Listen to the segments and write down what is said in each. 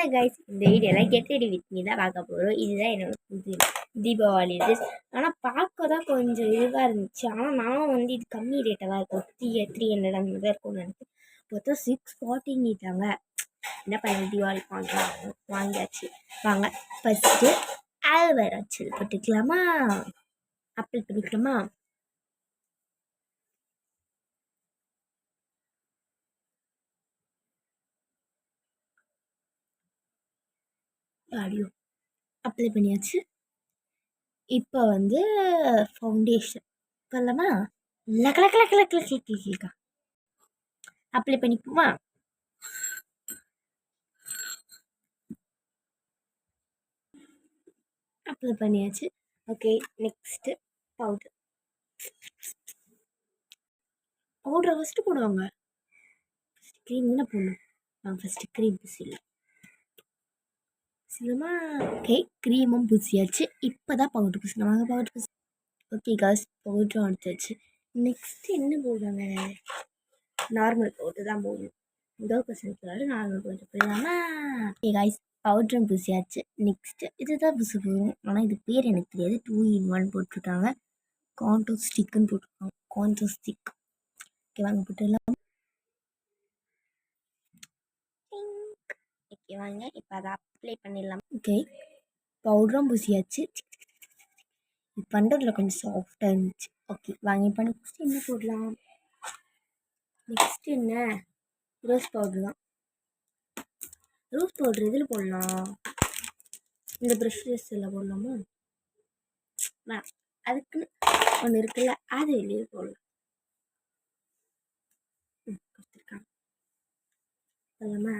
Hello guys, இந்த வீடியோவில் get ready with me தான் பார்க்க போகிறோம். இதுதான் என்னோட புது தீபாவளி ட்ரெஸ். ஆனால் பார்க்க தான் கொஞ்சம் இதுவாக இருந்துச்சு. ஆனால் நான் வந்து இது கம்மி ரேட்டாக தான் இருக்கும், 300 அந்த மாதிரி தான் இருக்கும்னு நினைச்சேன். பார்த்தா 640ட்டாங்க. என்ன பண்ண, தீபாவளி வாங்கியாச்சு. வாங்க ஃபஸ்ட்டு ஆல்வேரா ஜெல் போட்டுக்கலாமா, அப்ளை பண்ணிக்கலாமா. ஆடியோ அப்ளை பண்ணியாச்சு. இப்போ வந்து ஃபவுண்டேஷன் பண்ணலாமா. லக்கா அப்ளை பண்ணிக்குமா. அப்ளை பண்ணியாச்சு. ஓகே, நெக்ஸ்ட்டு பவுடரை ஃபஸ்ட்டு போடுவாங்க. ஃபஸ்ட்டு க்ரீம் தானே போடணும். நாங்கள் ஃபஸ்ட்டு க்ரீம் பூசிடலாம். சிலமா. ஓகே, க்ரீமும் பூசியாச்சு. இப்போ தான் பவுட்ரு பூசணும். வாங்க பவுட்ரு பூசி. ஓகே காஸ், பவுட்ரும் எடுத்தாச்சு. நெக்ஸ்ட்டு என்ன போடுவாங்க, நார்மல் பவுட்ரு தான் போடணும். 20% நார்மல் பவுட்ரு போடலாமா. ஓகே காய்ஸ், பவுட்ரும் பூசியாச்சு. நெக்ஸ்ட்டு இதுதான் பூச போகும். ஆனால் இது பேர் எனக்கு தெரியாது. 2 in 1 போட்டிருக்காங்க. கான்டோ ஸ்டிக்குன்னு போட்டிருக்காங்க. கான்டோ ஸ்டிக். ஓகே வாங்க போட்டுடலாம். ஓகே வாங்க, இப்போ அதை அப்ளை பண்ணிடலாம். ஓகே, பவுடரும் பூசியாச்சு. இது பண்ணுறதுல கொஞ்சம் சாஃப்டாக இருந்துச்சு. ஓகே வாங்க, இப்போ நெக்ஸ்ட் என்ன போடலாம். நெக்ஸ்ட் என்ன, ரோஸ் பவுட்ரு தான். ரோஸ் பவுட்ரு எதில் போடலாம், இந்த ப்ரெஷ்ஷில் போடலாமா. அதுக்குன்னு ஒன்று இருக்குல்ல, அது வெளியே போடலாம். கொடுத்துருக்காங்க போடலாமா.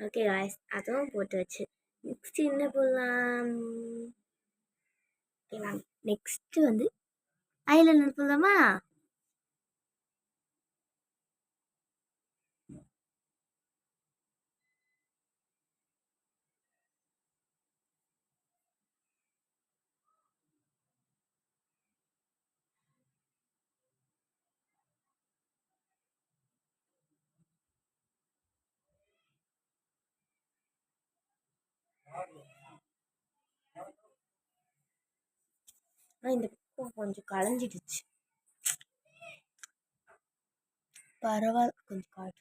ஓகே காய்ஸ், அதுவும் போட்டு வச்சு. நெக்ஸ்ட் என்ன போடலாம். ஓகே வாங்க, நெக்ஸ்ட்டு வந்து ஐலைனர் போடலாமா. இந்த பக்கம் கொஞ்சம் களைஞ்சிடுச்சு. பரவாயில்ல, கொஞ்சம் காட்டு.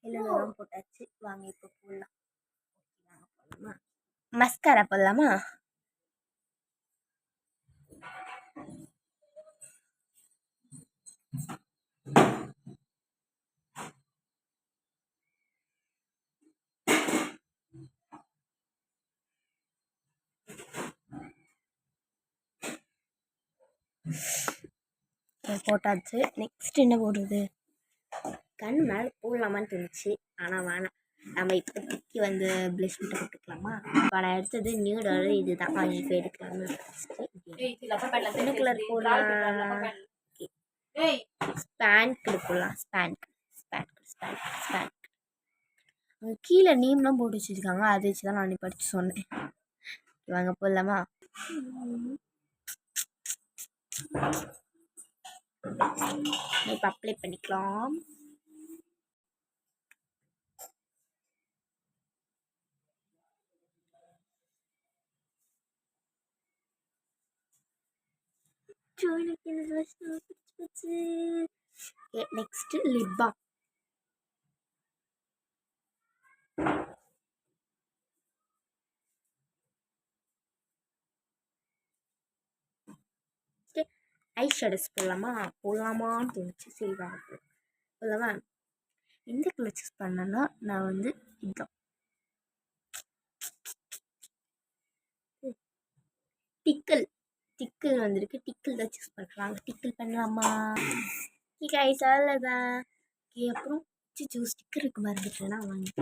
எல்லாம் போட்டாச்சு. வாங்க இப்போ போடலாம். மஸ்காரா போடலாமா. போட்டாச்சு. நெக்ஸ்ட் என்ன போடுறது, கண் மேலே போடலாமான்னு தோணுச்சு. ஆனால் வேணாம், நம்ம இப்போதைக்கு வந்து ப்ளஷ் மட்டும் போட்டுக்கலாமா. இப்போ நான் எடுத்தது நியூடல், இது தான். இப்போ எடுக்கலாம்னு என்ன கலர் போடலாம். ஸ்பேங்க் போடலாம். ஸ்பேங்க் கீழே நேம்லாம் போட்டு வச்சுருக்காங்க, அதை வச்சு தான் நான் படித்து சொன்னேன். இவங்க போடலாமா. இப்போ அப்ளை பண்ணிக்கலாம். Next lip balm. Eye shadows போடலாமான்னு தோணுச்சு. சரி வாங்க போடலாமா. எந்த கலர் சூஸ் பண்ணேன்னா, நான் வந்து இதுதான் டிக்கிள் வந்திருக்கு. டிக்கிள் தான் சூஸ் பண்ணுறாங்க. டிக்கிள் பண்ணலாமா. கைஸ் அவ்வளோதான். அப்புறம் ஸ்டிக்கர் இருக்கு மறந்துட்டேன்னா வாங்கி.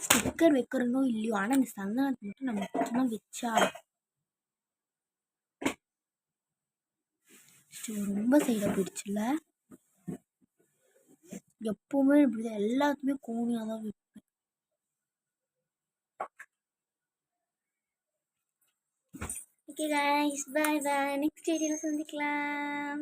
ஸ்டிக்கர் வைக்கிறனோ இல்லையோ, ஆனால் இந்த சங்கனத்தை மட்டும் நம்ம வச்சா ரொம்ப சைடாக போயிடுச்சுல்ல. எப்பவுமே இப்படிதான், எல்லாத்துக்குமே கோணியாக தான் வைப்பேன். ஓகே கைஸ், பாய் பாய். நெக்ஸ்ட் வீடியோவில் சந்திக்கலாம்.